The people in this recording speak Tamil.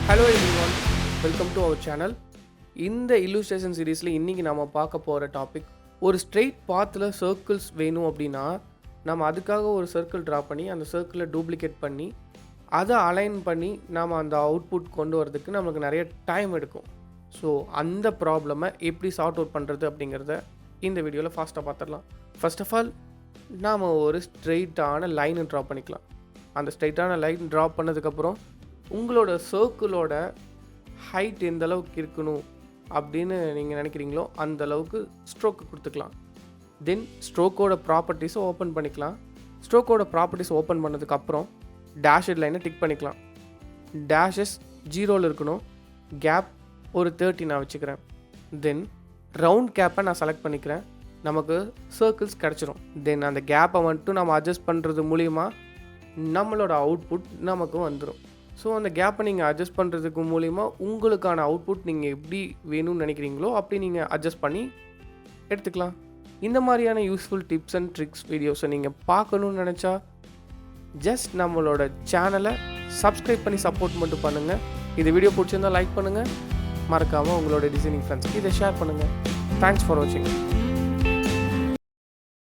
Hello everyone, welcome to our channel. இந்த illustration சீரீஸில் இன்றைக்கி நம்ம பார்க்க போகிற டாபிக் ஒரு ஸ்ட்ரெயிட் பாத்தில் சர்க்கிள்ஸ் வேணும் அப்படின்னா நம்ம அதுக்காக ஒரு சர்க்கிள் ட்ரா பண்ணி அந்த சர்க்கிளை டூப்ளிகேட் பண்ணி அதை அலைன் பண்ணி நாம் அந்த அவுட்புட் கொண்டு வரதுக்கு நமக்கு நிறைய டைம் எடுக்கும். ஸோ அந்த ப்ராப்ளமை எப்படி சார்ட் அவுட் பண்ணுறது அப்படிங்கிறத இந்த வீடியோவில் ஃபாஸ்ட்டாக பார்த்துடலாம். ஃபர்ஸ்ட் ஆஃப் ஆல் நாம் ஒரு ஸ்ட்ரெயிட்டான லைனை ட்ரா பண்ணிக்கலாம். அந்த ஸ்ட்ரெயிட்டான லைன் ட்ரா பண்ணதுக்கப்புறம் உங்களோட சர்க்கிளோட ஹைட் எந்த அளவுக்கு இருக்கணும் அப்படின்னு நீங்கள் நினைக்கிறீங்களோ அந்த அளவுக்கு ஸ்ட்ரோக்கு கொடுத்துக்கலாம். தென் ஸ்ட்ரோக்கோட ப்ராப்பர்ட்டிஸை ஓப்பன் பண்ணிக்கலாம். ஸ்ட்ரோக்கோட ப்ராப்பர்ட்டிஸ் ஓப்பன் பண்ணதுக்கப்புறம் டேஷட் லைனை டிக் பண்ணிக்கலாம். டேஷஸ் 0ல் இருக்கணும். கேப் ஒரு 30 நான் வச்சுக்கிறேன். தென் ரவுண்ட் கேப்பை நான் செலக்ட் பண்ணிக்கிறேன். நமக்கு சர்க்கிள்ஸ் கிடச்சிரும். தென் அந்த கேப்பை மட்டும் நம்ம அட்ஜஸ்ட் பண்ணுறது மூலிமா நம்மளோட அவுட்புட் நமக்கு வந்துடும். ஸோ அந்த கேப்பை நீங்கள் அட்ஜஸ்ட் பண்ணுறதுக்கு மூலிமா உங்களுக்கான அவுட்புட் நீங்கள் எப்படி வேணும்னு நினைக்கிறீங்களோ அப்படி நீங்கள் அட்ஜஸ்ட் பண்ணி எடுத்துக்கலாம். இந்த மாதிரியான யூஸ்ஃபுல் டிப்ஸ் அண்ட் ட்ரிக்ஸ் வீடியோஸை நீங்கள் பார்க்கணுன்னு நினச்சா ஜஸ்ட் நம்மளோட சேனலை சப்ஸ்கிரைப் பண்ணி சப்போர்ட் மட்டும் பண்ணுங்கள். இந்த வீடியோ பிடிச்சிருந்தால் லைக் பண்ணுங்கள். மறக்காமல் உங்களோட டிசைனிங் ஃப்ரெண்ட்ஸ்க்கு இதை ஷேர் பண்ணுங்கள். தேங்க்ஸ் ஃபார் வாட்சிங்.